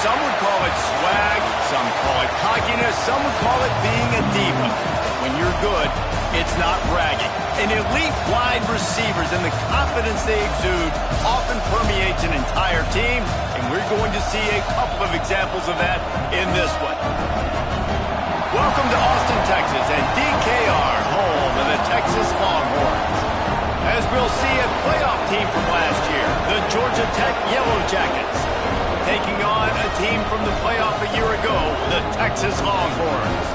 Some would call it swag, some call it cockiness, some would call it being a diva. When you're good, it's not bragging. And elite wide receivers and the confidence they exude often permeates an entire team, and we're going to see a couple of examples of that in this one. Welcome to Austin, Texas, and DKR, home of the Texas Longhorns. As we'll see, a playoff team from last year, the Georgia Tech Yellow Jackets, taking on a team from the playoff a year ago, the Texas Longhorns.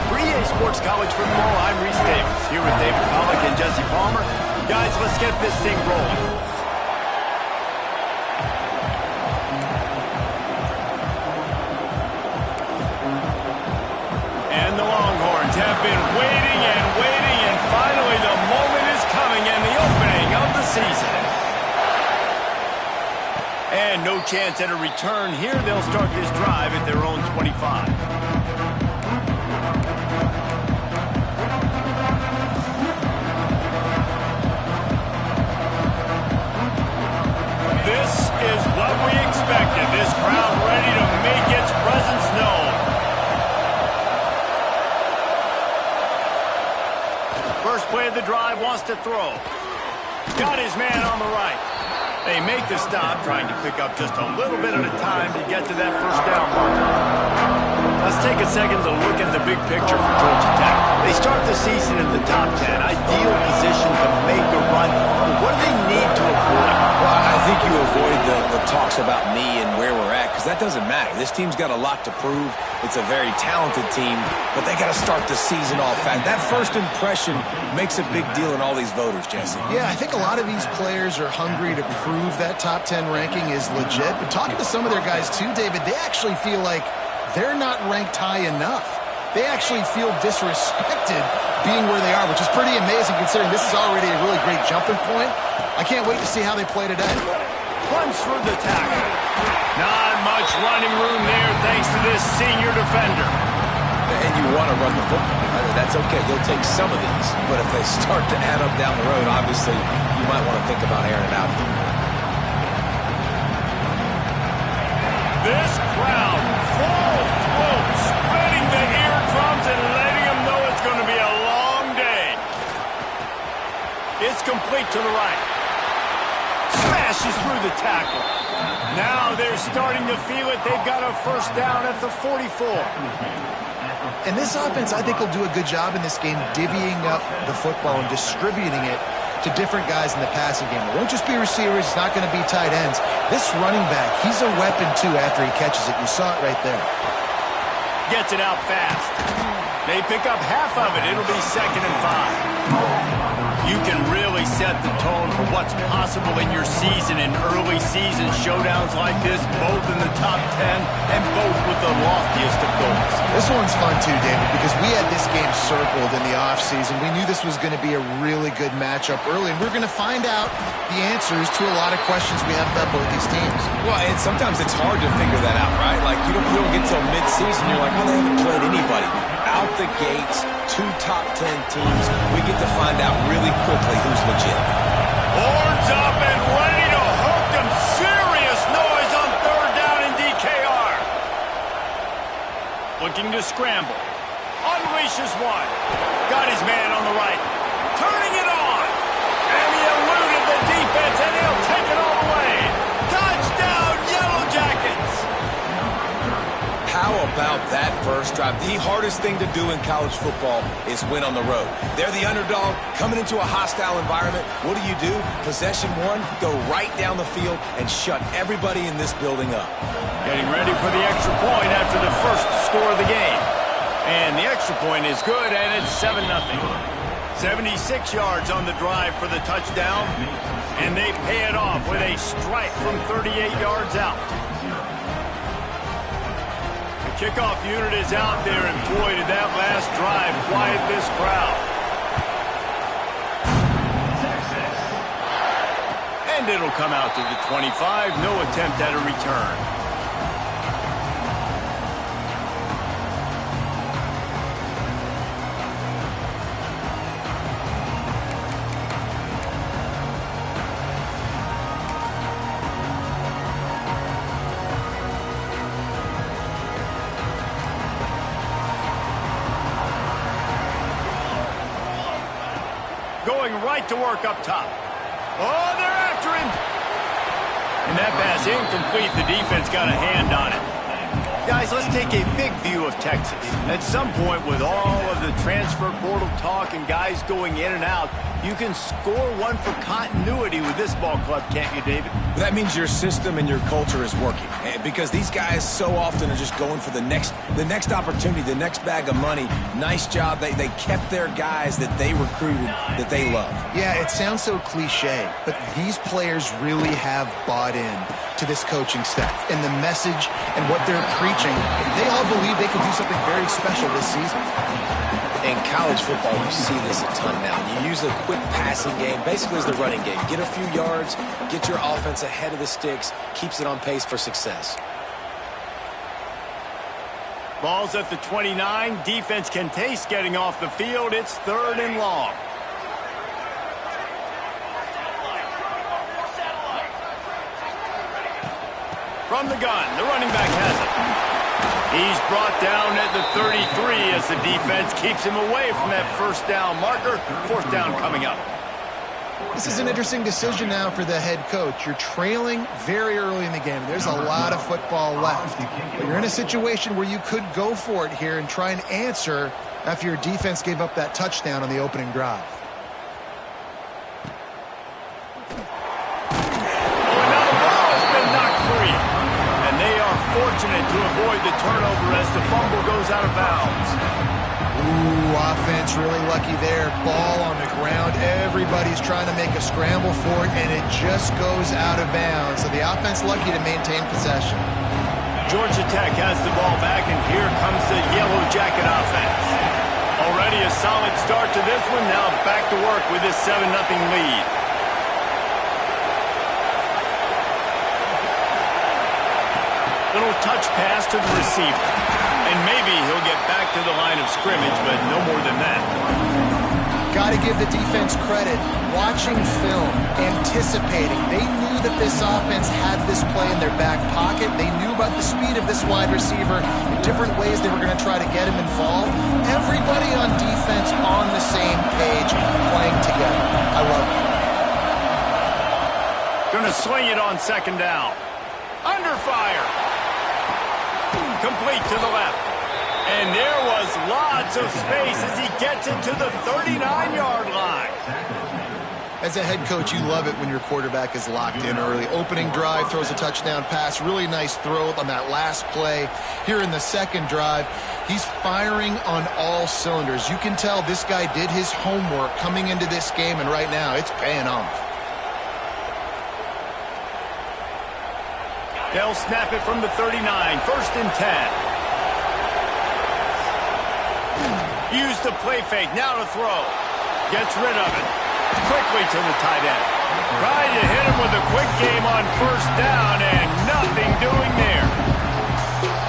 For EA Sports College Football, I'm Reese Davis, here with David Pollack and Jesse Palmer. Guys, let's get this thing rolling. And the Longhorns have been waiting, and finally the moment is coming, and the opening of the season. And no chance at a return here. They'll start this drive at their own 25. This is what we expected. This crowd ready to make its presence known. First play of the drive, wants to throw. Got his man on the right. They make the stop, trying to pick up just a little bit at a time to get to that first down marker. Let's take a second to look at the big picture for Georgia Tech. They start the season in the top 10, ideal position to make a run. What do they need to avoid? Well, I think you avoid the talks about me and where we're at, because that doesn't matter. This team's got a lot to prove. It's a very talented team, but they got to start the season off fast. That first impression makes a big deal in all these voters, Jesse. Yeah, I think a lot of these players are hungry to prove that top 10 ranking is legit. But talking to some of their guys too, David, they actually feel like they're not ranked high enough. They actually feel disrespected being where they are, which is pretty amazing considering this is already a really great jumping point. I can't wait to see how they play today. Runs through the tackle. Not much running room there thanks to this senior defender. And you want to run the football. That's okay. You'll take some of these. But if they start to add up down the road, obviously, you might want to think about airing it out. This crowd, full throat, spreading the eardrums and letting them know it's going to be a long day. It's complete to the right. Smashes through the tackle. Now they're starting to feel it. They've got a first down at the 44. And this offense, I think, will do a good job in this game divvying up the football and distributing it to different guys in the passing game. It won't just be receivers. It's not going to be tight ends. This running back, he's a weapon, too, after he catches it. You saw it right there. Gets it out fast. They pick up half of it. It'll be 2nd and 5. You can really set the tone for what's possible in your season in early season showdowns like this, both in the top 10 and both with the loftiest of goals. This one's fun too, David, because we had this game circled in the offseason. We knew this was going to be a really good matchup early, and we're going to find out the answers to a lot of questions we have about both these teams. Well, and sometimes it's hard to figure that out, right? Like, you don't get till mid-season, you're like, well, they haven't played anybody. Out the gates, 2 top 10 teams, we get to find out really quickly who's legit. Horns up and ready to hook them. Serious noise on 3rd down in DKR. Looking to scramble. Unleashes one. Got his man on the right. Turning it on. And he eluded the defense, and he'll take it all the way. Touchdown, Yellow Jackets. How about that first drive? The hardest thing to do in college football is win on the road. They're the underdog, coming into a hostile environment. What do? Possession 1, go right down the field and shut everybody in this building up. Getting ready for the extra point after the first score of the game. And the extra point is good, and it's 7-0. 76 yards on the drive for the touchdown, and they pay it off with a strike from 38 yards out. Kickoff unit is out there, and boy, did that last drive quiet this crowd. And it'll come out to the 25. No attempt at a return. going right to work up top. Oh, they're after him. And that pass incomplete. The defense got a hand on it. Guys, let's take a big view of Texas. At some point, with all of the transfer portal talk and guys going in and out, you can score one for continuity with this ball club, can't you, David? That means your system and your culture is working. Because these guys so often are just going for the next opportunity, the next bag of money. Nice job. They kept their guys that they recruited, that they love. Yeah, it sounds so cliche, but these players really have bought in to this coaching staff and the message and what they're preaching. They all believe they can do something very special this season. In college football, you see this a ton now. You use a quick passing game, basically as the running game. Get a few yards, get your offense ahead of the sticks, keeps it on pace for success. Ball's at the 29. Defense can taste getting off the field. It's 3rd and long. From the gun, the running back has it. He's brought down at the 33 as the defense keeps him away from that first down marker. 4th down coming up. This is an interesting decision now for the head coach. You're trailing very early in the game. There's a lot of football left. But you're in a situation where you could go for it here and try and answer after your defense gave up that touchdown on the opening drive. Fortunate to avoid the turnover as the fumble goes out of bounds. Ooh, offense really lucky there. Ball on the ground. Everybody's trying to make a scramble for it, and it just goes out of bounds. So the offense lucky to maintain possession. Georgia Tech has the ball back, and here comes the Yellow Jacket offense. Already a solid start to this one. Now back to work with this 7-0 lead. Little touch pass to the receiver. And maybe he'll get back to the line of scrimmage, but no more than that. Got to give the defense credit. Watching film, anticipating. They knew that this offense had this play in their back pocket. They knew about the speed of this wide receiver, the different ways they were going to try to get him involved. Everybody on defense on the same page, playing together. I love it. Going to swing it on 2nd down. Under fire. Complete to the left. And there was lots of space as he gets it to the 39-yard line. As a head coach, you love it when your quarterback is locked in early. Opening drive, throws a touchdown pass. Really nice throw on that last play. Here in the 2nd drive, he's firing on all cylinders. You can tell this guy did his homework coming into this game, and right now it's paying off. They'll snap it from the 39. 1st and 10. Use the play fake. Now to throw. Gets rid of it. Quickly to the tight end. Trying to hit him with a quick game on 1st down, and nothing doing there.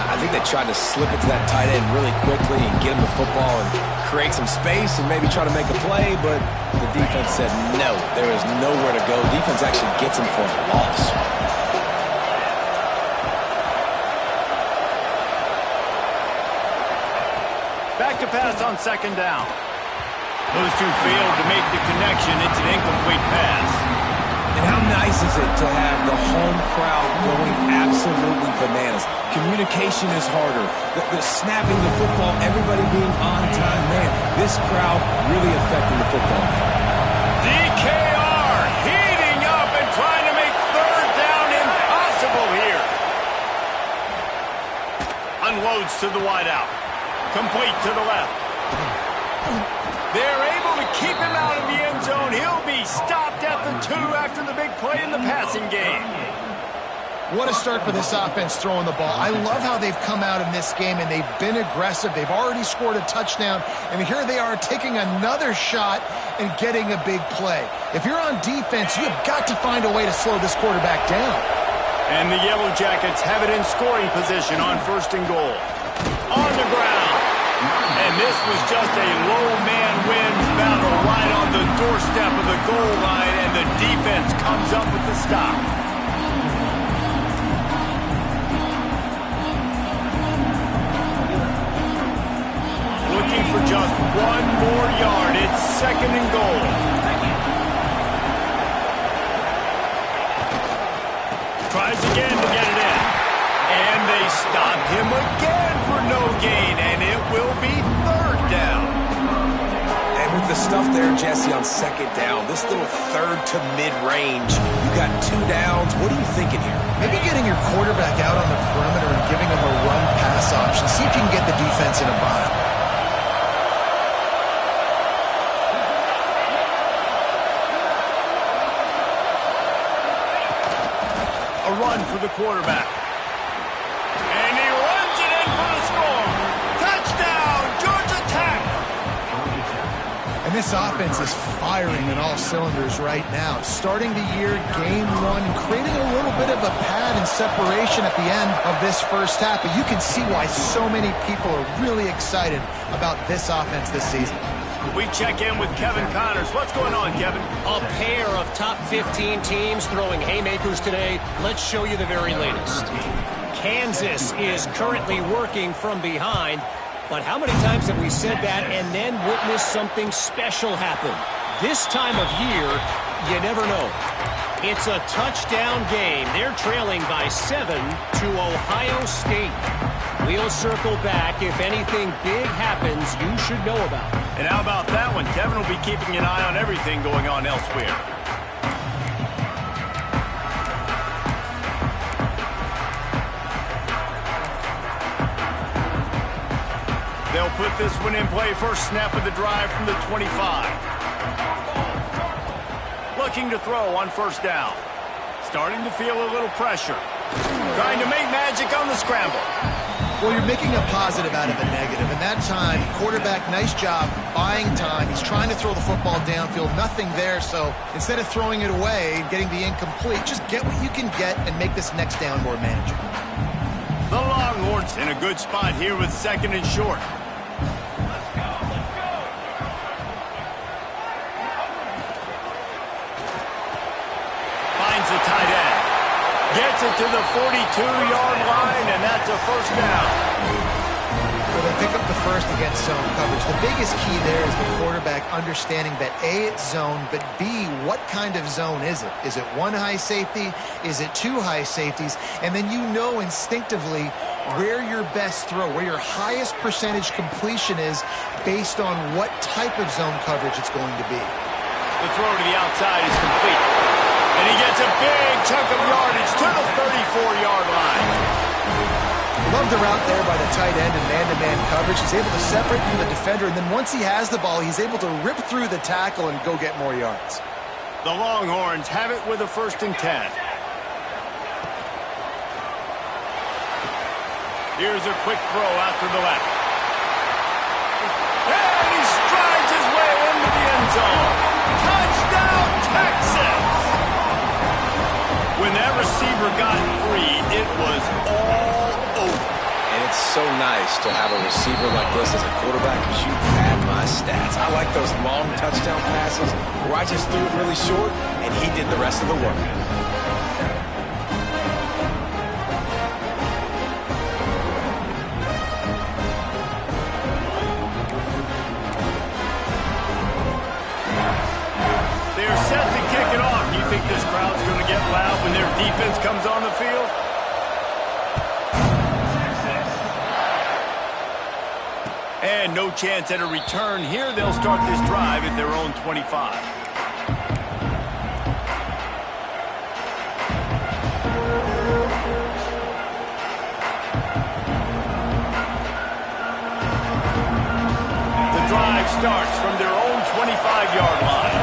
I think they tried to slip it to that tight end really quickly and get him the football and create some space and maybe try to make a play, but the defense said no. There is nowhere to go. Defense actually gets him for a loss. Back to pass on 2nd down. Those two failed to make the connection. It's an incomplete pass. And how nice is it to have the home crowd going absolutely bananas? Communication is harder. The snapping the football, everybody being on time. Man, this crowd really affecting the football. DKR heating up and trying to make 3rd down impossible here. Unloads to the wideout. Complete to the left. They're able to keep him out of the end zone. He'll be stopped at the 2 after the big play in the passing game. What a start for this offense throwing the ball. I love how they've come out in this game, and they've been aggressive. They've already scored a touchdown, and here they are taking another shot and getting a big play. If you're on defense, you've got to find a way to slow this quarterback down. And the Yellow Jackets have it in scoring position on 1st and goal. On the ground. And this was just a low man wins battle right on the doorstep of the goal line, and the defense comes up with the stop. Looking for just 1 more yard. It's 2nd and goal. Tries again to get it in. And they stop him again for no gain, and it will be third down. And with the stuff there, Jesse, on second down, this little third to mid-range, you got 2 downs. What are you thinking here? Maybe getting your quarterback out on the perimeter and giving him a run-pass option. See if you can get the defense in a bind. A run for the quarterback. And he runs it in for the score. Touchdown, Georgia Tech. And this offense is firing on all cylinders right now. Starting the year, game 1, creating a little bit of a pad and separation at the end of this first half. But you can see why so many people are really excited about this offense this season. We check in with Kevin Connors. What's going on, Kevin? A pair of top 15 teams throwing haymakers today. Let's show you the very latest. Kansas is currently working from behind. But how many times have we said that and then witnessed something special happen? This time of year, you never know. It's a touchdown game. They're trailing by 7 to Ohio State. We'll circle back if anything big happens you should know about. And how about that one? Kevin will be keeping an eye on everything going on elsewhere. They'll put this one in play. First snap of the drive from the 25. Looking to throw on first down. Starting to feel a little pressure. Trying to make magic on the scramble. Well, you're making a positive out of a negative. And that time, quarterback, nice job buying time. He's trying to throw the football downfield. Nothing there. So instead of throwing it away and getting the incomplete, just get what you can get and make this next down more manageable. The Longhorns in a good spot here with second and short. Finds the tight end. Gets it to the 42-yard line, and that's a first down. Well, they pick up the first against zone coverage. The biggest key there is the quarterback understanding that A, it's zone, but B, what kind of zone is it? Is it one high safety? Is it two high safeties? And then you know instinctively where your best throw, where your highest percentage completion is based on what type of zone coverage it's going to be. The throw to the outside is complete. And he gets a big chunk of yardage to the 34-yard line. Love the route there by the tight end and man-to-man coverage. He's able to separate from the defender, and then once he has the ball, he's able to rip through the tackle and go get more yards. The Longhorns have it with a 1st and 10. Here's a quick throw out to the left. And he strides his way into the end zone. Touchdown, Texas! When that receiver got free, it was all over. And it's so nice to have a receiver like this as a quarterback because you pad my stats. I like those long touchdown passes where I just threw it really short and he did the rest of the work. They're set to kick it off. You think this crowd's going to get loud when their defense comes on the field? And no chance at a return here. They'll start this drive at their own 25. The drive starts from their own 25-yard line.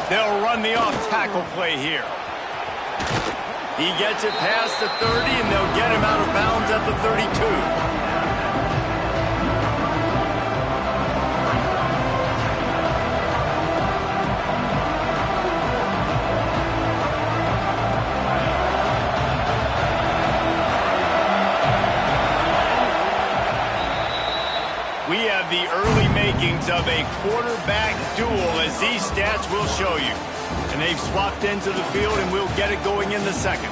They'll run the off-tackle play here. He gets it past the 30, and they'll get him out of bounds at the 32. We have the early makings of a quarterback duel, as these stats will show you. And they've swapped into the field, and we'll get it going in the second.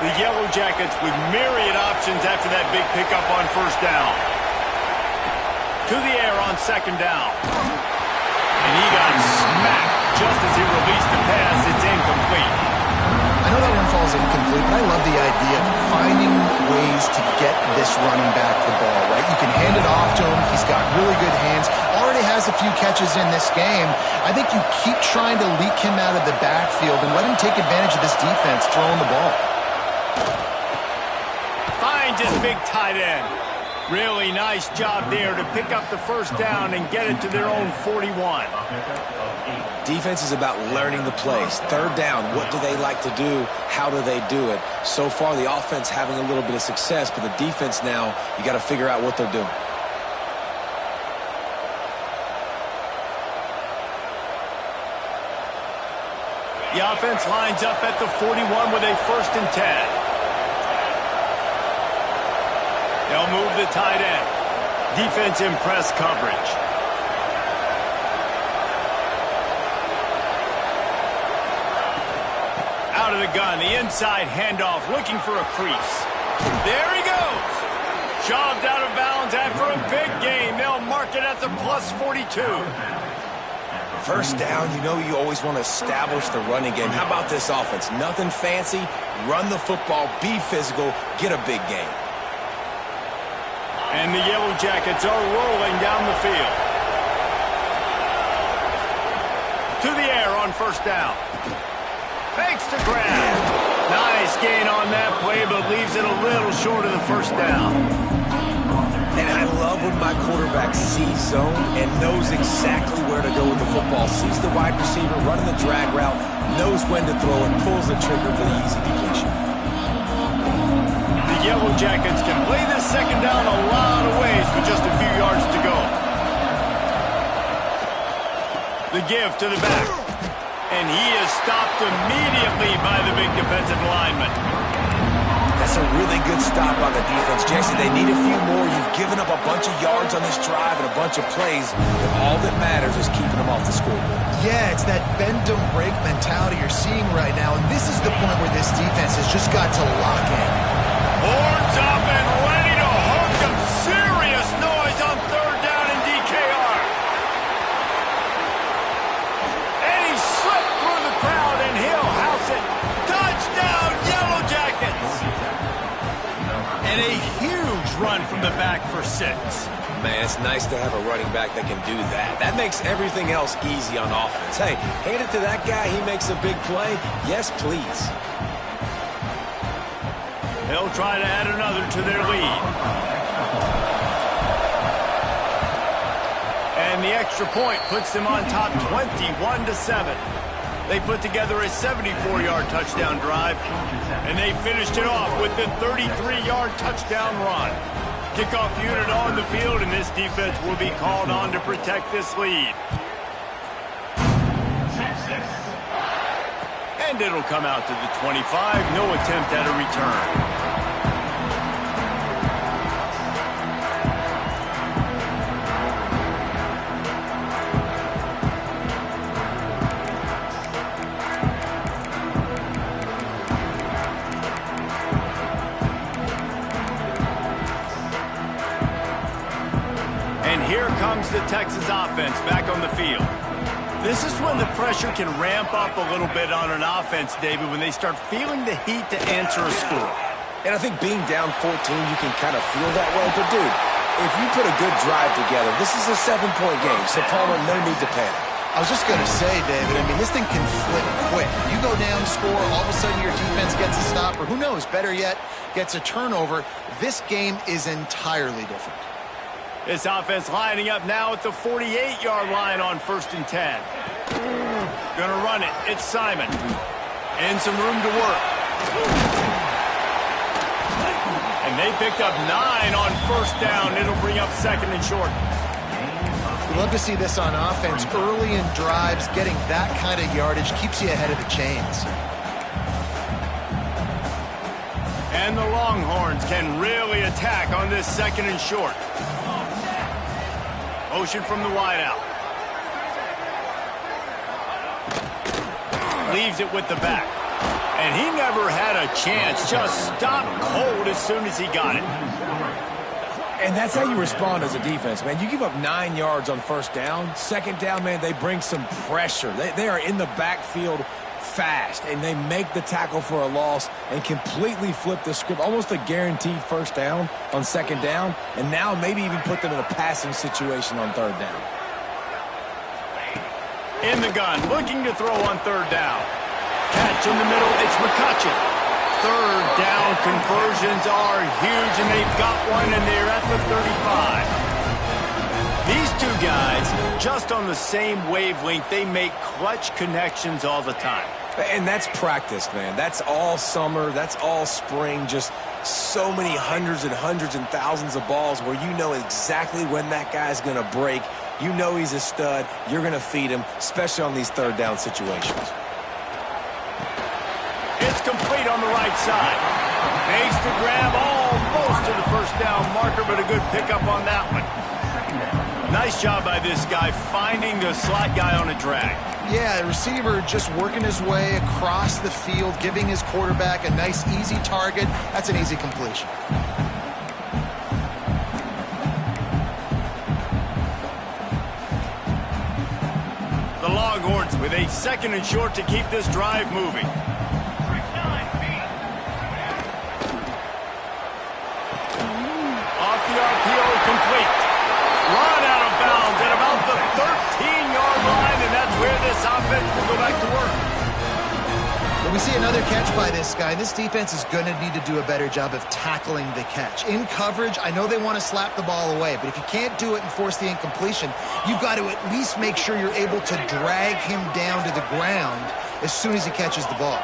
The Yellow Jackets with myriad options after that big pickup on first down. To the air on second down. And he got smacked just as he released the pass. It's incomplete. I know that one falls incomplete, but I love the idea of finding ways to get this running back the ball, right? You can hand it off to him. He's got really good hands. Already has a few catches in this game. I think you keep trying to leak him out of the backfield and let him take advantage of this defense throwing the ball. Finds his big tight end. Really nice job there to pick up the first down and get it to their own 41. Defense is about learning the plays. Third down, what do they like to do? How do they do it? So far, the offense having a little bit of success, but the defense now, you got to figure out what they're doing. The offense lines up at the 41 with a 1st and 10. They'll move the tight end. Defense in press coverage. Out of the gun, the inside handoff, looking for a crease. There he goes. Shoved out of bounds after a big gain. They'll mark it at the plus 42. First down, you know you always want to establish the running game. How about this offense? Nothing fancy. Run the football, be physical, get a big gain. And the Yellow Jackets are rolling down the field. To the air on first down. Fakes to grab. Nice gain on that play, but leaves it a little short of the first down. And I love when my quarterback sees zone and knows exactly where to go with the football. Sees the wide receiver running the drag route, knows when to throw it, pulls the trigger for the easy completion. The Yellow Jackets can play this second down a lot of ways with just a few yards to go. The give to the back. And he is stopped immediately by the big defensive lineman. That's a really good stop on the defense, Jason. They need a few more. You've given up a bunch of yards on this drive and a bunch of plays, but all that matters is keeping them off the scoreboard. Yeah, it's that bend don't break mentality you're seeing right now, and this is the point where this defense has just got to lock in. Horns up and ready to hook some serious noise on third down in DKR. And he slipped through the crowd and he'll house it. Touchdown, Yellow Jackets. And a huge run from the back for 6. Man, it's nice to have a running back that can do that. That makes everything else easy on offense. Hey, hand it to that guy. He makes a big play. Yes, please. They'll try to add another to their lead. And the extra point puts them on top 21-7. They put together a 74-yard touchdown drive, and they finished it off with the 33-yard touchdown run. Kickoff unit on the field, and this defense will be called on to protect this lead. And it'll come out to the 25. No attempt at a return. And here comes the Texas offense back on the field. This is when the pressure can ramp up a little bit on an offense, David, when they start feeling the heat to answer a score. And I think being down 14, you can kind of feel that way. But, dude, if you put a good drive together, this is a 7-point game. So, Palmer, no need to panic. I was just going to say, David, I mean, this thing can flip quick. You go down, score, all of a sudden your defense gets a stop, or who knows, better yet, gets a turnover. This game is entirely different. This offense lining up now at the 48-yard line on 1st and 10. Gonna run it. It's Simon. And some room to work. And they picked up 9 on first down. It'll bring up 2nd and short. We love to see this on offense. Early in drives, getting that kind of yardage keeps you ahead of the chains. And the Longhorns can really attack on this 2nd and short. Motion from the wideout. Leaves it with the back. And he never had a chance. Just stopped cold as soon as he got it. And that's how you respond as a defense, man. You give up 9 yards on first down. Second down, man, they bring some pressure. They are in the backfield fast, and they make the tackle for a loss and completely flip the script. Almost a guaranteed first down on second down, and now maybe even put them in a passing situation on third down. In the gun, looking to throw on third down. Catch in the middle, it's McCutcheon. Third down conversions are huge, and they've got one, and they're at the 35. These two guys, just on the same wavelength, they make clutch connections all the time. And that's practice, man. That's all summer. That's all spring. Just so many hundreds and thousands of balls where you know exactly when that guy's going to break. You know he's a stud. You're going to feed him, especially on these third down situations. It's complete on the right side. Makes the grab almost to the first down marker, but a good pickup on that one. Nice job by this guy finding the slot guy on a drag. Yeah, the receiver just working his way across the field, giving his quarterback a nice, easy target. That's an easy completion. The Longhorns with a second and short to keep this drive moving. Off the RPO, complete. Run out of bounds at about the 13-yard line, and that's where this offense will go back to work. But we see another catch by this guy. This defense is going to need to do a better job of tackling the catch. In coverage, I know they want to slap the ball away, but if you can't do it and force the incompletion, you've got to at least make sure you're able to drag him down to the ground as soon as he catches the ball.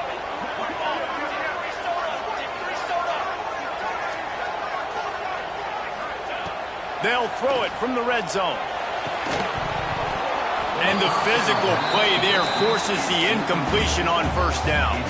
They'll throw it from the red zone. And the physical play there forces the incompletion on first down.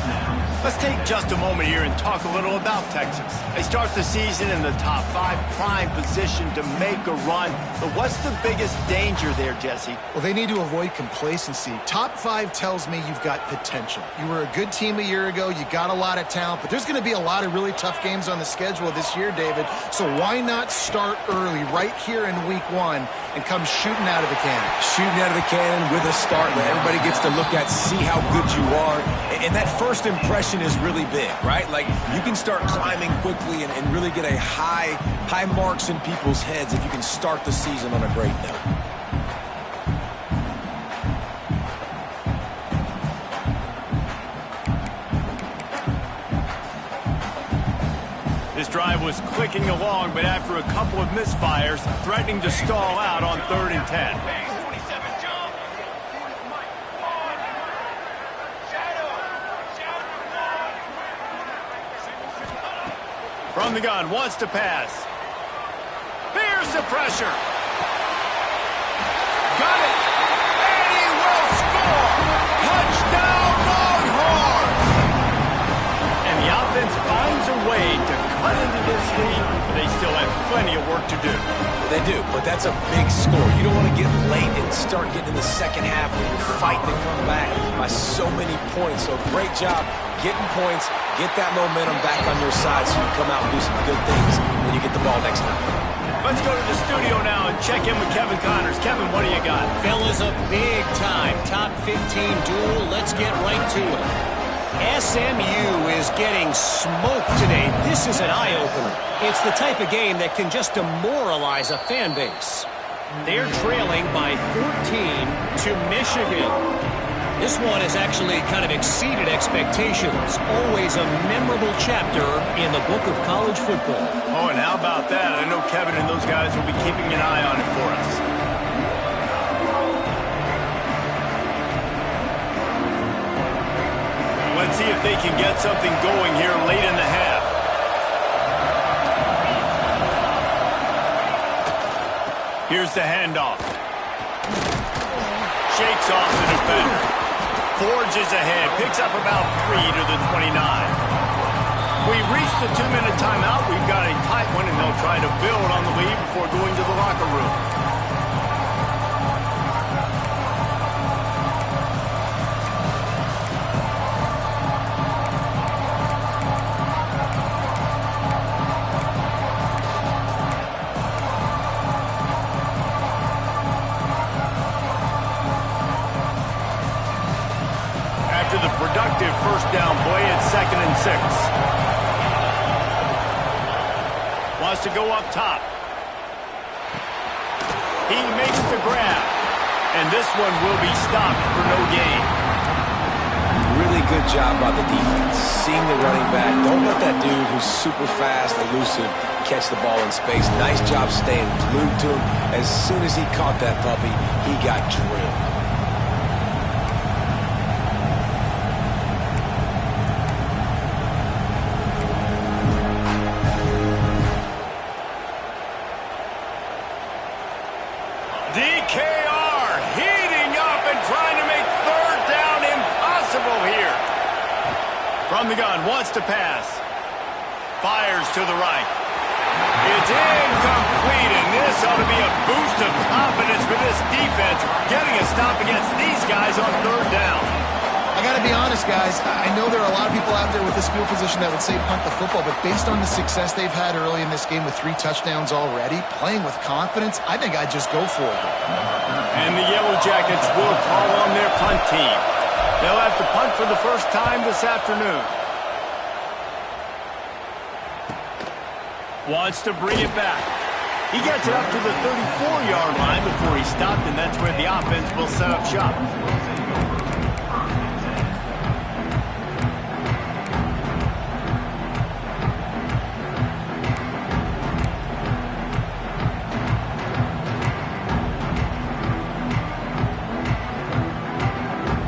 Let's take just a moment here and talk a little about Texas. They start the season in the top 5, prime position to make a run. But what's the biggest danger there, Jesse? Well, they need to avoid complacency. Top 5 tells me you've got potential. You were a good team a year ago. You got a lot of talent, but there's going to be a lot of really tough games on the schedule this year, David. So why not start early right here in week 1 and come shooting out of the cannon? Shooting out of the cannon with a start that everybody gets to look at, see how good you are. And that first impression is really big, right? Like, you can start climbing quickly and really get a high marks in people's heads if you can start the season on a great note. This drive was clicking along, but after a couple of misfires, threatening to stall out on 3rd and 10. From the gun, wants to pass. Here's the pressure. Got it. And he will score. Touchdown, Longhorns. And the offense finds a way to cut into this lead, but they still have plenty of work to do. They do, but that's a big score. You don't want to get late and start getting in the second half where you're fighting to come back by so many points. So great job getting points, get that momentum back on your side so you can come out and do some good things when you get the ball next time. Let's go to the studio now and check in with Kevin Connors. Kevin, what do you got? Fellas, a big-time top 15 duel. Let's get right to it. SMU is getting smoked today. This is an eye-opener. It's the type of game that can just demoralize a fan base. They're trailing by 14 to Michigan. This one has actually kind of exceeded expectations. Always a memorable chapter in the book of college football. Oh, and how about that? I know Kevin and those guys will be keeping an eye on it for us. Let's see if they can get something going here late in the half. Here's the handoff. Shakes off the defender. Forges ahead, picks up about 3 to the 29. We've reached the 2-minute timeout. We've got a tight one, and they'll try to build on the lead before going to the locker room. to the productive first down play at 2nd and 6. Wants to go up top. He makes the grab. And this one will be stopped for no gain. Really good job by the defense. Seeing the running back. Don't let that dude who's super fast, elusive, catch the ball in space. Nice job staying glued to him. As soon as he caught that puppy, he got drilled. DKR heating up and trying to make 3rd down impossible here. From the gun, wants to pass. Fires to the right. It's incomplete, and this ought to be a boost of confidence for this defense, getting a stop against these guys on 3rd down. I got to be honest, guys. I know there are a lot of people out there with this field position that would say punt the football, but based on the success they've had early in this game with 3 touchdowns already, playing with confidence, I think I'd just go for it. And the Yellow Jackets will call on their punt team. They'll have to punt for the first time this afternoon. Wants to bring it back. He gets it up to the 34-yard line before he stopped, and that's where the offense will set up shop.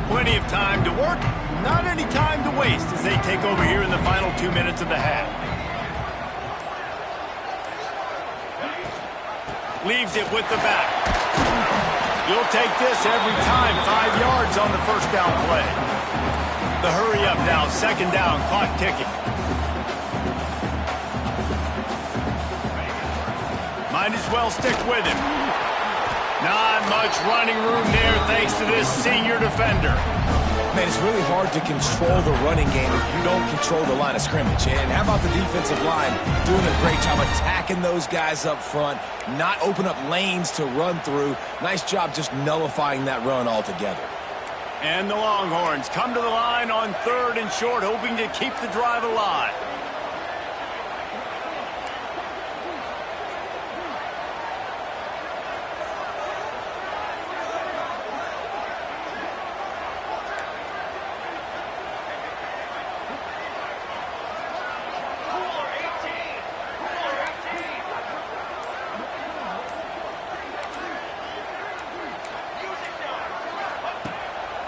Plenty of time to work, not any time to waste as they take over here in the final 2 minutes of the half. Leaves it with the back. You'll take this every time. 5 yards on the first down play. The hurry up now. 2nd down. Clock ticking. Might as well stick with him. Not much running room there thanks to this senior defender. Man, it's really hard to control the running game if you don't control the line of scrimmage. And how about the defensive line doing a great job attacking those guys up front, not open up lanes to run through. Nice job just nullifying that run altogether. And the Longhorns come to the line on 3rd and short, hoping to keep the drive alive.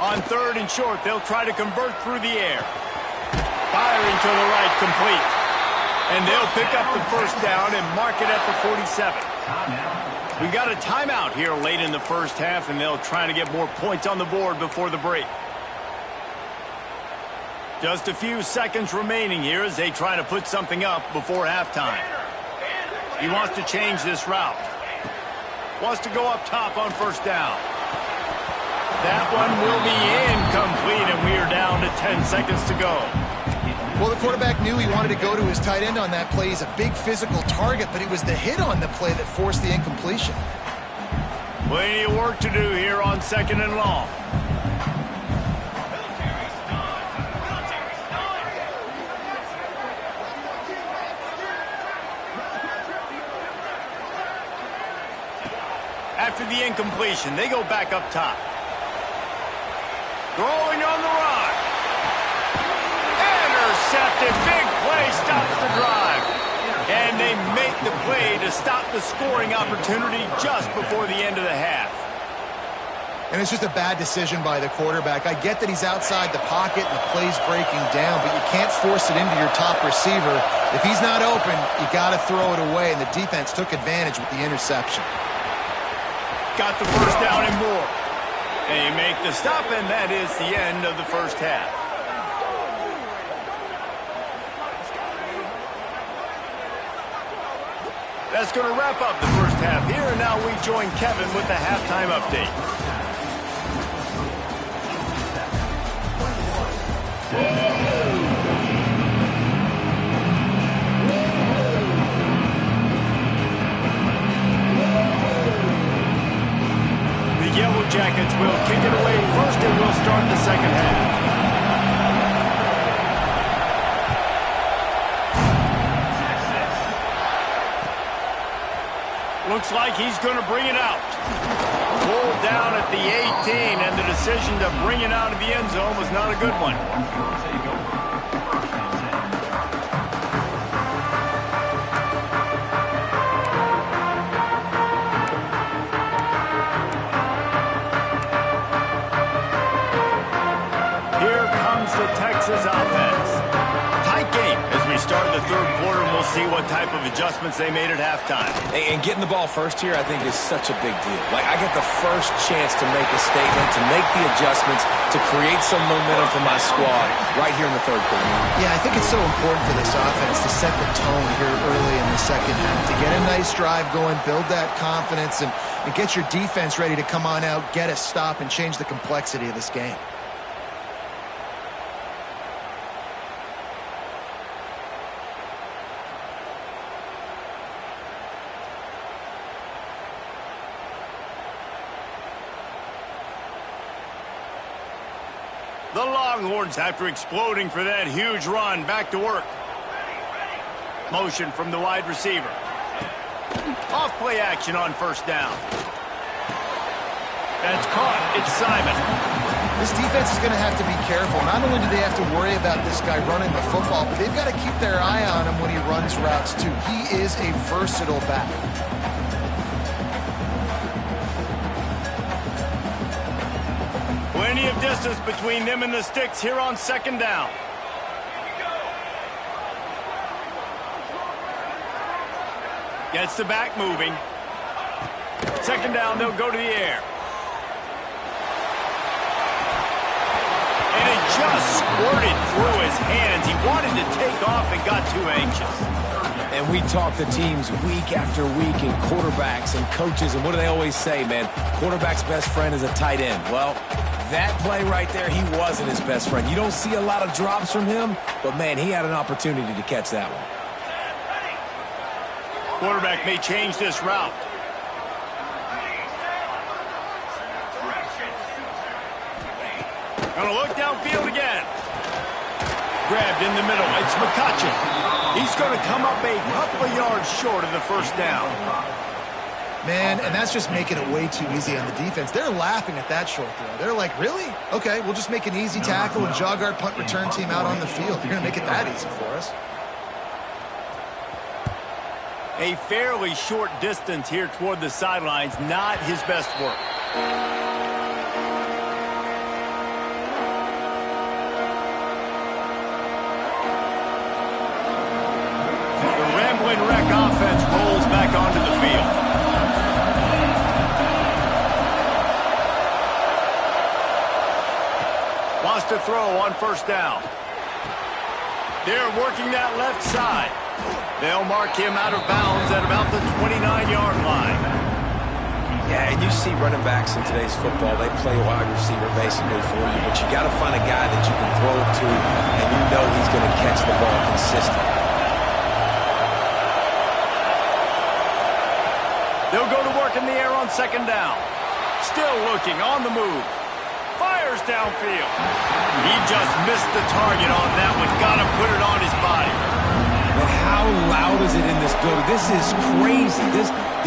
On 3rd and short, they'll try to convert through the air. Firing to the right, complete. And they'll pick up the first down and mark it at the 47. We've got a timeout here late in the first half, and they'll try to get more points on the board before the break. Just a few seconds remaining here as they try to put something up before halftime. He wants to change this route. Wants to go up top on first down. That one will be incomplete, and we are down to 10 seconds to go. Well, the quarterback knew he wanted to go to his tight end on that play. He's a big physical target, but it was the hit on the play that forced the incompletion. Plenty of work to do here on 2nd and long. After the incompletion, they go back up top. Throwing on the run. Intercepted. Big play stops the drive. And they make the play to stop the scoring opportunity just before the end of the half. And it's just a bad decision by the quarterback. I get that he's outside the pocket and the play's breaking down, but you can't force it into your top receiver. If he's not open, you got to throw it away, and the defense took advantage with the interception. Got the first down and more. They make the stop, and that is the end of the first half. That's going to wrap up the first half here, and now we join Kevin with the halftime update. The Yellow Jackets will kick it away first, and we'll start the second half. Looks like he's going to bring it out. Pulled down at the 18, and the decision to bring it out of the end zone was not a good one. Here comes the Texas offense. Tight game as we start the third quarter, and we'll see what type of adjustments they made at halftime. And getting the ball first here, I think, is such a big deal. Like, I get the first chance to make a statement, to make the adjustments, to create some momentum for my squad right here in the third quarter. Yeah, I think it's so important for this offense to set the tone here early in the second half, to get a nice drive going, build that confidence, and get your defense ready to come on out, get a stop, and change the complexity of this game. The Longhorns, after exploding for that huge run, back to work. Motion from the wide receiver. Off play action on first down. That's caught. It's Simon. This defense is going to have to be careful. Not only do they have to worry about this guy running the football, but they've got to keep their eye on him when he runs routes, too. He is a versatile back. Plenty of distance between them and the sticks here on second down. Gets the back moving. Second down, they'll go to the air. And it just squirted through his hands. He wanted to take off and got too anxious. And we talk to teams week after week, and quarterbacks and coaches, and what do they always say, man? Quarterback's best friend is a tight end. Well, that play right there, he wasn't his best friend. You don't see a lot of drops from him, but, man, he had an opportunity to catch that one. Quarterback may change this route. Gonna look downfield again. Grabbed in the middle. It's McCutcheon. He's going to come up a couple of yards short of the first down. Man, and that's just making it way too easy on the defense. They're laughing at that short throw. They're like, really? Okay, we'll just make an easy tackle and jog our punt return team out on the field. You're going to make it that easy for us. A fairly short distance here toward the sidelines. Not his best work. Wreck offense rolls back onto the field. Wants to throw on first down. They're working that left side. They'll mark him out of bounds at about the 29-yard line. Yeah, and you see running backs in today's football, they play wide receiver basically for you, but you got to find a guy that you can throw it to, and you know he's going to catch the ball consistently. They'll go to work in the air on second down. Still looking, on the move. Fires downfield. He just missed the target on that one. Got to put it on his body. But how loud is it in this building? This is crazy.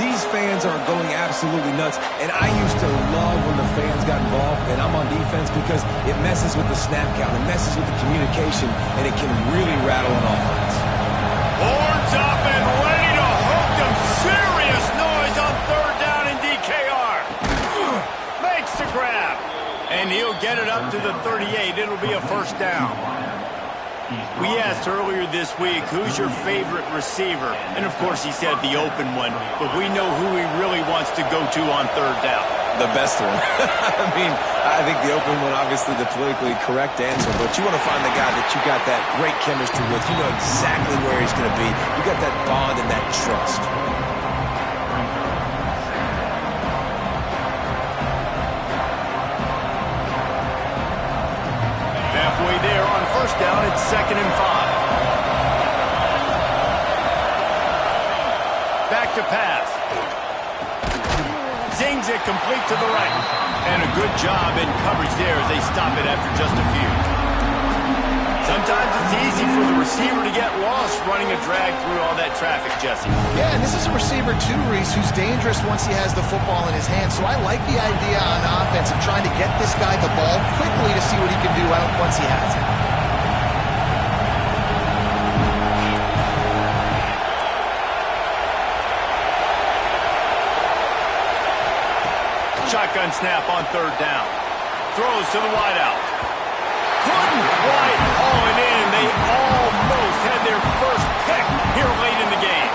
These fans are going absolutely nuts. And I used to love when the fans got involved, and I'm on defense, because it messes with the snap count. It messes with the communication, and it can really rattle an offense. Horns up and ready to hook them. Serious noise on third down in DKR. Makes the grab. And he'll get it up to the 38. It'll be a first down. We asked earlier this week, who's your favorite receiver? And, of course, he said the open one. But we know who he really wants to go to on third down. The best one. I mean, I think the open one, obviously the politically correct answer, but you want to find the guy that you got that great chemistry with. You know exactly where he's going to be. You got that bond and that trust. Halfway there on first down, it's 2nd and 5. Back to pass. Zings it complete to the right. And a good job in coverage there as they stop it after just a few. Sometimes it's easy for the receiver to get lost running a drag through all that traffic, Jesse. Yeah, and this is a receiver too, Reese, who's dangerous once he has the football in his hands. So I like the idea on offense of trying to get this guy the ball quickly to see what he can do out once he has it. Shotgun snap on third down. Throws to the wideout. Couldn't quite haul it in. They almost had their first pick here late in the game.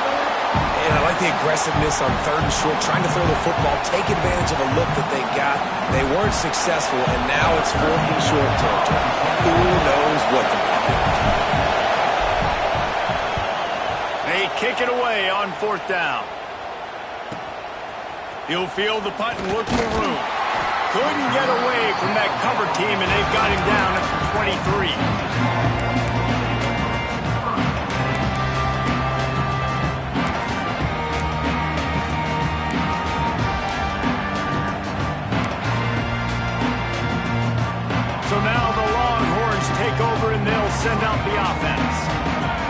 And I like the aggressiveness on third and short, trying to throw the football, take advantage of a look that they got. They weren't successful, and now it's fourth and short territory. Who knows what they're going to do? They kick it away on fourth down. He'll field the punt and look for room. Couldn't get away from that cover team, and they've got him down at the 23. So now the Longhorns take over, and they'll send out the offense.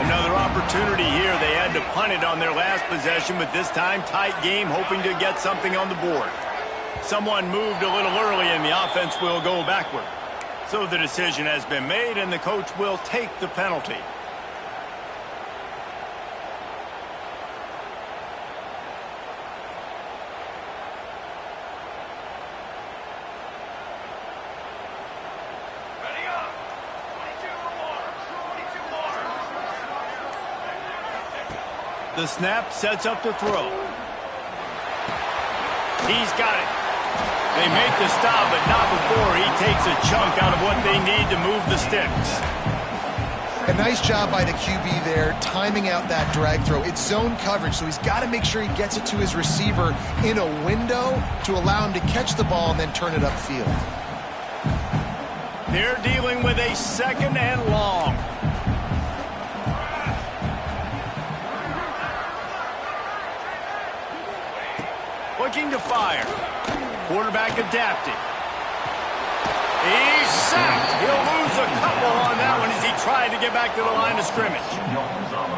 Another opportunity here. They had to punt it on their last possession, but this time tight game, hoping to get something on the board. Someone moved a little early, and the offense will go backward. So the decision has been made, and the coach will take the penalty. The snap sets up the throw. He's got it. They make the stop, but not before he takes a chunk out of what they need to move the sticks. A nice job by the QB there, timing out that drag throw. It's zone coverage, so he's got to make sure he gets it to his receiver in a window to allow him to catch the ball and then turn it upfield. They're dealing with a second and long. Looking to fire. Quarterback adapting. He's sacked. He'll lose a couple on that one as he tried to get back to the line of scrimmage.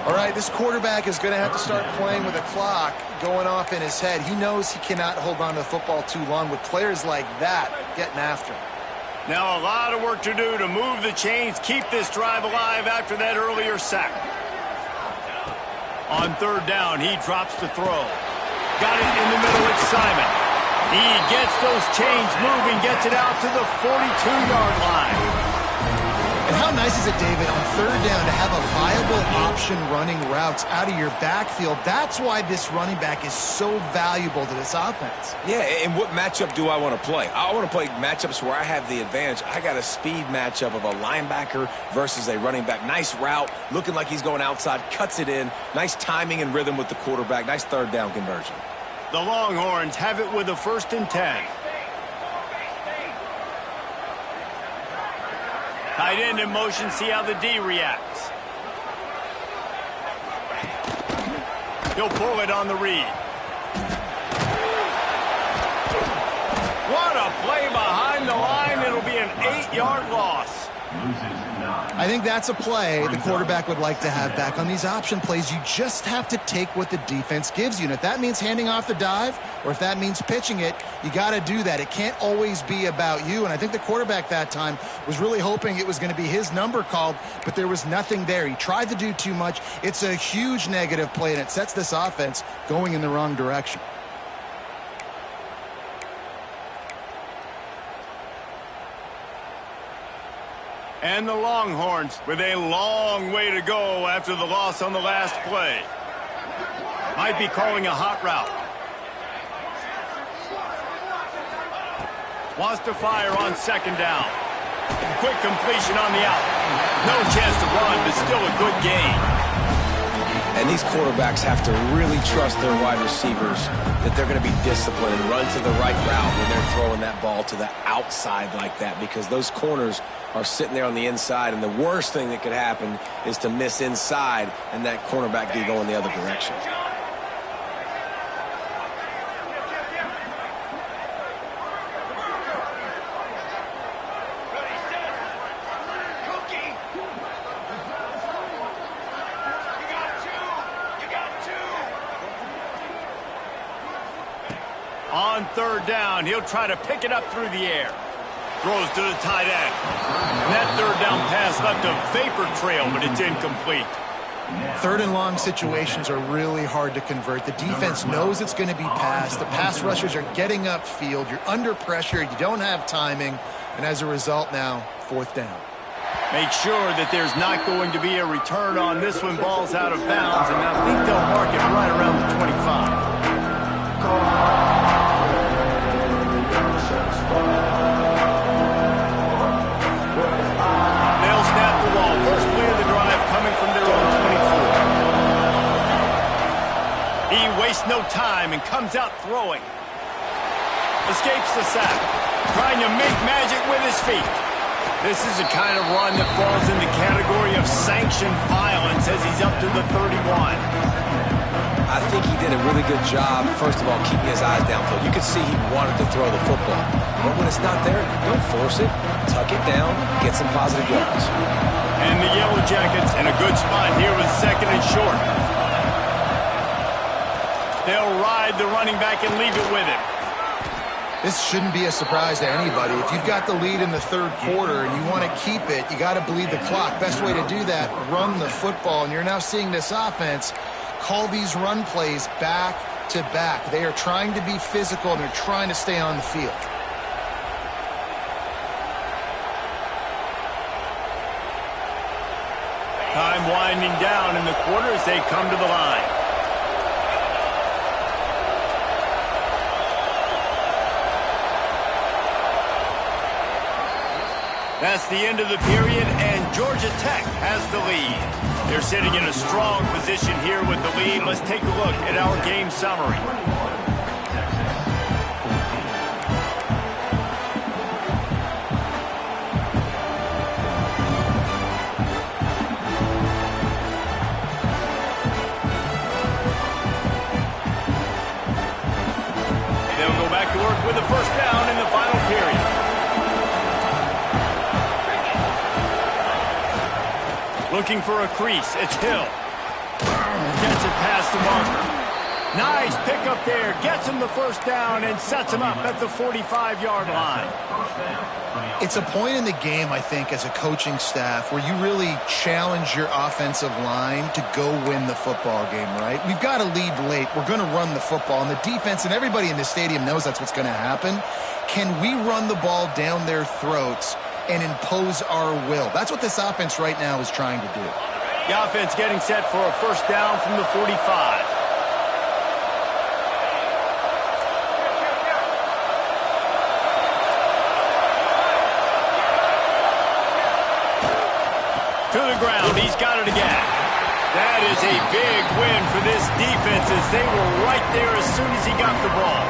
All right, this quarterback is going to have to start playing with a clock going off in his head. He knows he cannot hold on to the football too long with players like that getting after him. Now a lot of work to do to move the chains, keep this drive alive after that earlier sack. On third down, he drops the throw. Got it in the middle, it's Simon. He gets those chains moving, gets it out to the 42-yard line. And how nice is it, David, on third down to have a viable option running routes out of your backfield? That's why this running back is so valuable to this offense. Yeah, and what matchup do I want to play? I want to play matchups where I have the advantage. I got a speed matchup of a linebacker versus a running back. Nice route, looking like he's going outside, cuts it in. Nice timing and rhythm with the quarterback. Nice third down conversion. The Longhorns have it with a 1st and 10. Tight end in motion, see how the D reacts. He'll pull it on the read. What a play behind the line. It'll be an 8-yard loss. I think that's a play the quarterback would like to have back. On these option plays, you just have to take what the defense gives you. And if that means handing off the dive or if that means pitching it, you got to do that. It can't always be about you. And I think the quarterback that time was really hoping it was going to be his number called, but there was nothing there. He tried to do too much. It's a huge negative play, and it sets this offense going in the wrong direction. And the Longhorns with a long way to go after the loss on the last play. Might be calling a hot route. Wants to fire on second down. Quick completion on the out. No chance to run, but still a good gain. And these quarterbacks have to really trust their wide receivers that they're going to be disciplined and run to the right route when they're throwing that ball to the outside like that, because those corners are sitting there on the inside, and the worst thing that could happen is to miss inside and that cornerback be going the other direction. third down. He'll try to pick it up through the air. Throws to the tight end. And that third down pass left a vapor trail, but it's incomplete. Third and long situations are really hard to convert. The defense knows it's going to be passed. The pass rushers are getting upfield. You're under pressure. You don't have timing. And as a result now, fourth down. Make sure that there's not going to be a return on this one. Ball's out of bounds, and I think they'll mark it right around the 25. They'll snap the ball. First play of the drive coming from their own 24. He wastes no time and comes out throwing. Escapes the sack. Trying to make magic with his feet. This is the kind of run that falls in the category of sanctioned violence as he's up to the 31. I think he did a really good job, first of all, keeping his eyes downfield. You could see he wanted to throw the football. But when it's not there, don't force it. Tuck it down, get some positive yards. And the Yellow Jackets in a good spot here with second and short. They'll ride the running back and leave it with him. This shouldn't be a surprise to anybody. If you've got the lead in the third quarter and you want to keep it, you got to bleed the clock. Best way to do that, run the football. And you're now seeing this offense call these run plays back to back. They are trying to be physical, and they're trying to stay on the field. Time winding down in the quarter as they come to the line. That's the end of the period, and Georgia Tech has the lead. They're sitting in a strong position here with the lead. Let's take a look at our game summary. They'll go back to work with a first down in the final period. Looking for a crease. It's Hill. Gets it past the marker. Nice pickup there. Gets him the first down and sets him up at the 45-yard line. It's a point in the game, I think, as a coaching staff where you really challenge your offensive line to go win the football game, right? We've got to lead late. We're going to run the football. And the defense and everybody in the stadium knows that's what's going to happen. Can we run the ball down their throats and impose our will? That's what this offense right now is trying to do. The offense getting set for a first down from the 45. To the ground. He's got it again. That is a big win for this defense as they were right there as soon as he got the ball.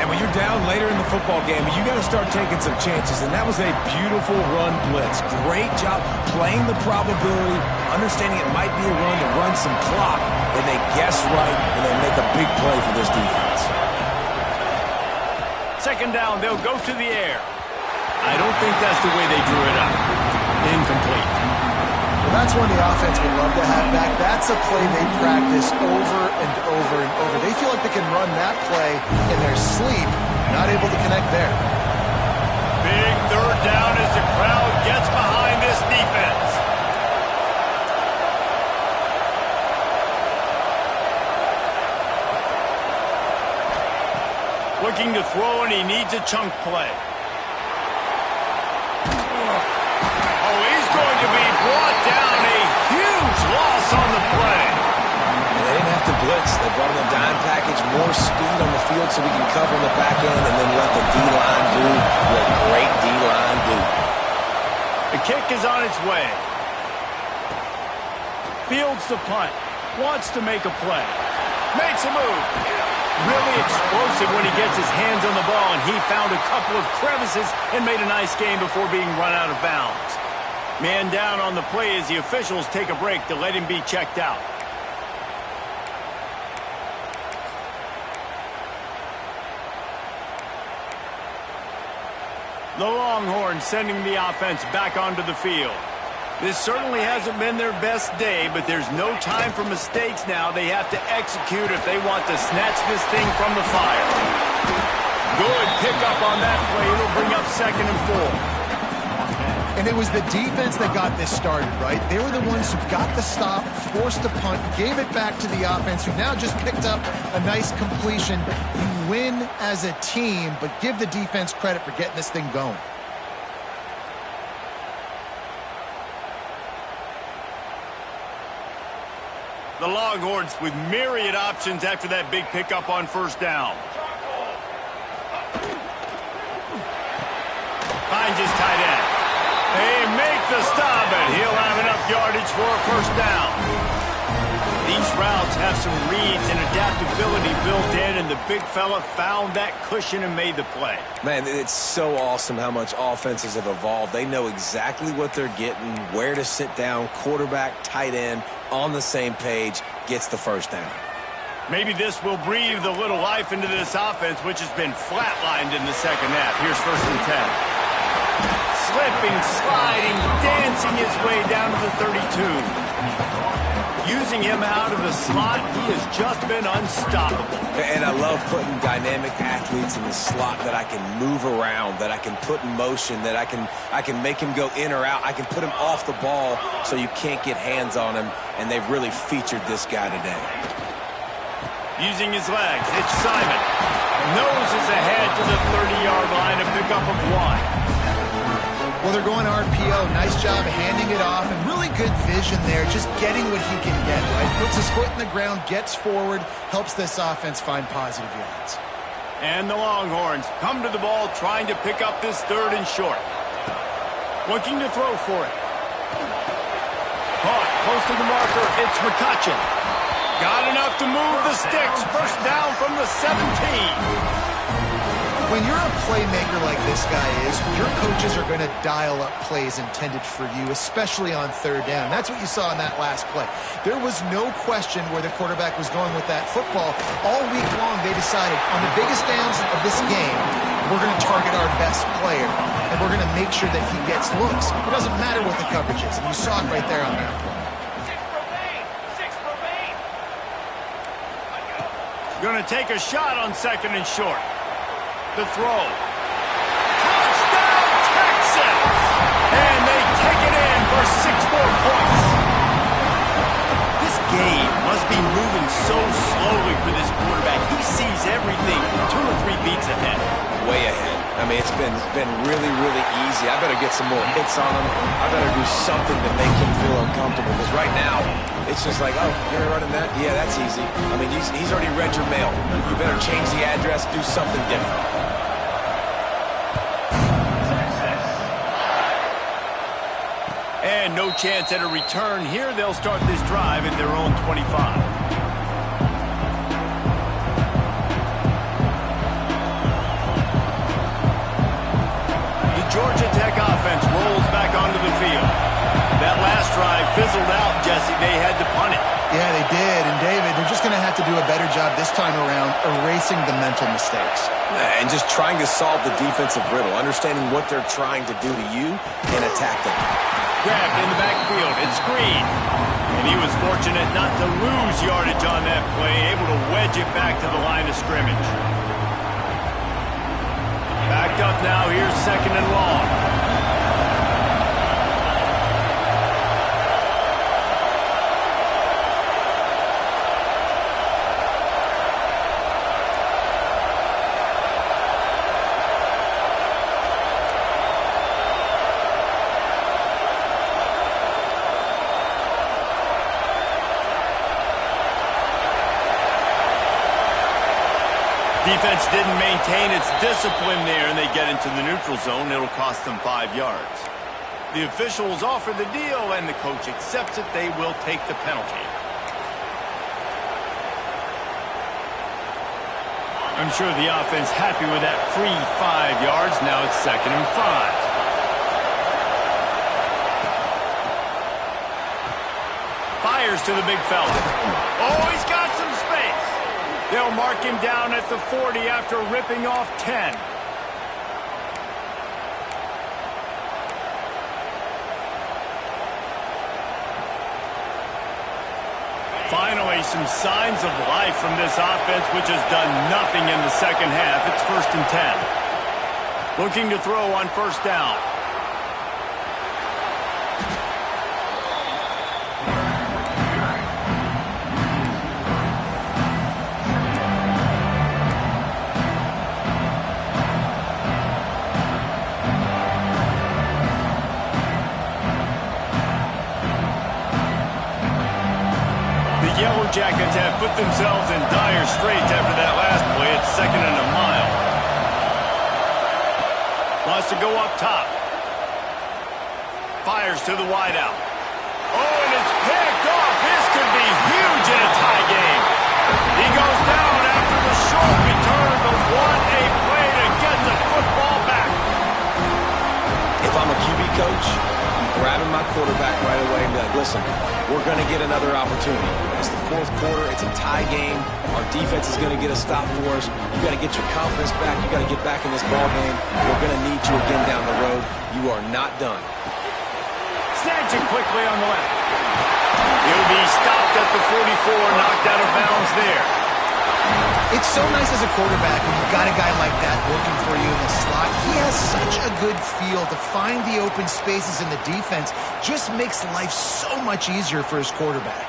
And when you're down later in the football game, you got to start taking some chances, and that was a beautiful run blitz. Great job playing the probability, understanding it might be a run to run some clock, and they guess right, and they make a big play for this defense. Second down, they'll go to the air. I don't think that's the way they drew it up. Incomplete. Well, that's one the offense would love to have back. That's a play they practice over and over and over. They feel like they can run that play in their sleep, not able to connect there. Big third down as the crowd gets behind this defense. Looking to throw, and he needs a chunk play. Going to be brought down. A huge loss on the play. And they didn't have to blitz. They brought in a dime package, more speed on the field so we can cover in the back end and then let the D-line do what great D-line do. The kick is on its way. Fields the punt. Wants to make a play. Makes a move. Really explosive when he gets his hands on the ball, and he found a couple of crevices and made a nice game before being run out of bounds. Man down on the play as the officials take a break to let him be checked out. The Longhorns sending the offense back onto the field. This certainly hasn't been their best day, but there's no time for mistakes now. They have to execute if they want to snatch this thing from the fire. Good pickup on that play. It'll bring up 2nd and 4. And it was the defense that got this started, right? They were the ones who got the stop, forced the punt, gave it back to the offense, who now just picked up a nice completion. You win as a team, but give the defense credit for getting this thing going. The Longhorns with myriad options after that big pickup on 1st down. Finds his tight end. They make the stop, and he'll have enough yardage for a 1st down. These routes have some reads and adaptability built in, and the big fella found that cushion and made the play. Man, it's so awesome how much offenses have evolved. They know exactly what they're getting, where to sit down, quarterback, tight end, on the same page, gets the 1st down. Maybe this will breathe a little life into this offense, which has been flatlined in the 2nd half. Here's 1st and 10. Slipping, sliding, dancing his way down to the 32. Using him out of the slot, he has just been unstoppable. And I love putting dynamic athletes in the slot that I can move around, that I can put in motion, that I can make him go in or out. I can put him off the ball so you can't get hands on him, and they've really featured this guy today. Using his legs, it's Simon. Noses ahead to the 30-yard line, a pickup of 1. Well, they're going RPO. Nice job handing it off, and really good vision there, just getting what he can get, right? Puts his foot in the ground, gets forward, helps this offense find positive yards. And the Longhorns come to the ball trying to pick up this 3rd and short. Looking to throw for it. Caught close to the marker. It's McCutcheon. Got enough to move the sticks. 1st down from the 17. When you're a playmaker like this guy is, your coaches are going to dial up plays intended for you, especially on 3rd down. That's what you saw in that last play. There was no question where the quarterback was going with that football. All week long, they decided, on the biggest downs of this game, we're going to target our best player, and we're going to make sure that he gets looks. It doesn't matter what the coverage is, and you saw it right there on that play. Going to take a shot on 2nd and short. The throw. Touchdown, Texas! And they take it in for 6 more points. This game must be moving so slowly for this quarterback. He sees everything 2 or 3 beats ahead. Way ahead. I mean, it's been really, really easy. I better get some more hits on him. I better do something to make him feel uncomfortable. Because right now, it's just like, oh, you're running that? Yeah, that's easy. I mean, he's already read your mail. You better change the address, do something different. And no chance at a return here. They'll start this drive in their own 25. Georgia Tech offense rolls back onto the field. That last drive fizzled out, Jesse. They had to punt it. Yeah, they did. And, David, they're just going to have to do a better job this time around erasing the mental mistakes. And just trying to solve the defensive riddle, understanding what they're trying to do to you and attack them. Grabbed in the backfield. It's Green. And he was fortunate not to lose yardage on that play, able to wedge it back to the line of scrimmage. Backed up now. Here's 2nd and long. Defense didn't maintain its discipline there, and they get into the neutral zone. It'll cost them 5 yards. The officials offer the deal, and the coach accepts it. They will take the penalty. I'm sure the offense happy with that free 5 yards. Now it's 2nd and 5. Fires to the big fella. Oh, he's got some space. They'll mark him down at the 40 after ripping off 10. Finally, some signs of life from this offense, which has done nothing in the second half. It's 1st and 10. Looking to throw on 1st down. Yellow Jackets have put themselves in dire straits after that last play. It's 2nd and a mile. Wants to go up top. Fires to the wideout. Oh, and it's picked off. This could be huge in a tie game. He goes down after the short return, but what a play to get the football back. If I'm a QB coach, I'm grabbing my quarterback right away and be like, listen, we're going to get another opportunity. It's the 4th quarter. It's a tie game. Our defense is going to get a stop for us. You got to get your confidence back. You got to get back in this ball game. We're going to need you again down the road. You are not done. Snatching quickly on the left. He'll be stopped at the 44, knocked out of bounds there. It's so nice as a quarterback when you've got a guy like that working for you in the slot. He has such a good feel to find the open spaces in the defense. Just makes life so much easier for his quarterback.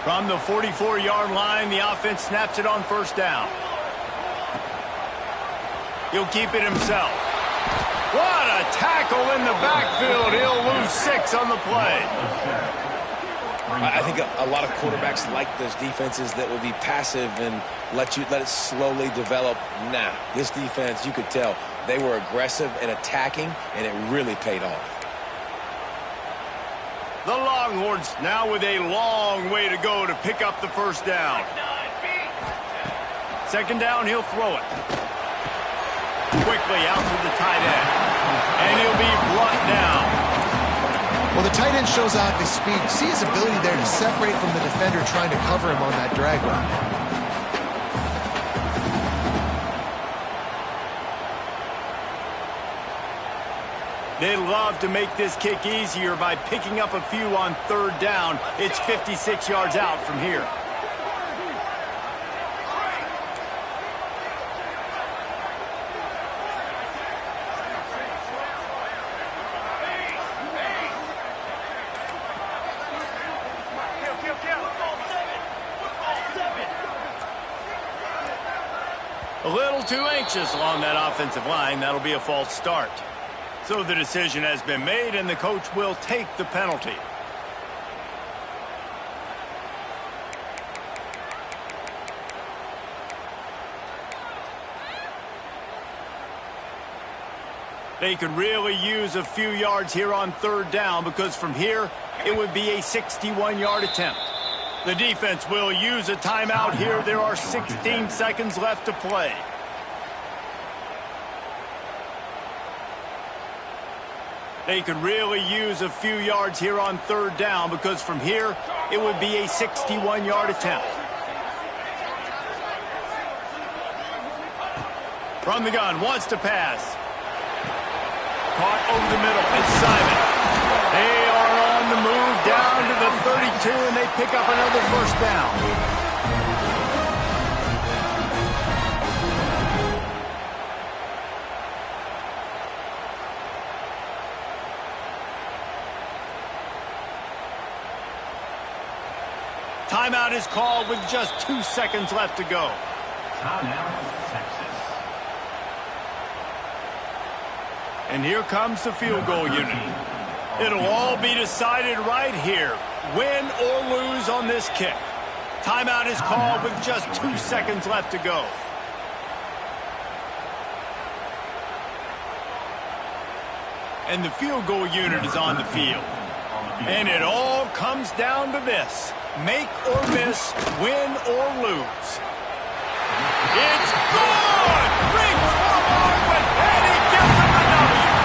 From the 44-yard line, the offense snaps it on 1st down. He'll keep it himself. What a tackle in the backfield. He'll lose 6 on the play. I think a lot of quarterbacks like those defenses that will be passive and let it slowly develop. Nah, this defense, you could tell, they were aggressive and attacking, and it really paid off. The Longhorns now with a long way to go to pick up the 1st down. 2nd down, he'll throw it. Quickly out to the tight end. And he'll be brought down. Well, the tight end shows off his speed. See his ability there to separate from the defender trying to cover him on that drag route. They love to make this kick easier by picking up a few on 3rd down. It's 56 yards out from here. A little too anxious along that offensive line. That'll be a false start. So the decision has been made, and the coach will take the penalty. They could really use a few yards here on 3rd down, because from here, it would be a 61-yard attempt. The defense will use a timeout here. There are 16 seconds left to play. They could really use a few yards here on 3rd down, because from here, it would be a 61-yard attempt. From the gun, wants to pass. Caught over the middle. It's Simon. They are on the move down to the 32, and they pick up another 1st down. Timeout is called with just 2 seconds left to go. And here comes the field goal unit. It'll all be decided right here, win or lose on this kick. Timeout is called with just 2 seconds left to go. And the field goal unit is on the field. And it all comes down to this. Make or miss, win or lose. It's good! Reach for Marvin, and he gets him the W.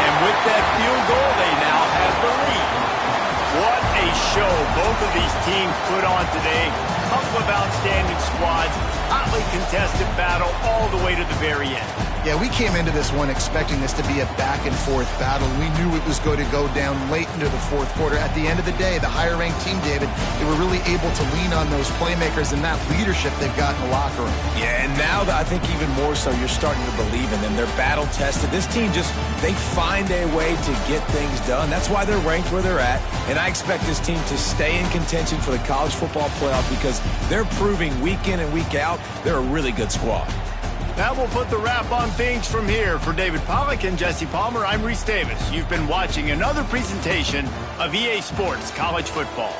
And with that field goal, they now have the lead. What a show both both of these teams put on today. Couple of outstanding squads, hotly contested battle all the way to the very end. Yeah, we came into this one expecting this to be a back-and-forth battle. We knew it was going to go down late into the fourth quarter. At the end of the day, the higher-ranked team, David, they were really able to lean on those playmakers and that leadership they've got in the locker room. Yeah, and now I think even more so, you're starting to believe in them. They're battle-tested. This team they find a way to get things done. That's why they're ranked where they're at. And I expect this team to stay in contention for the college football playoff because they're proving week in and week out they're a really good squad. That will put the wrap on things from here. For David Pollack and Jesse Palmer, I'm Reese Davis. You've been watching another presentation of EA Sports College Football.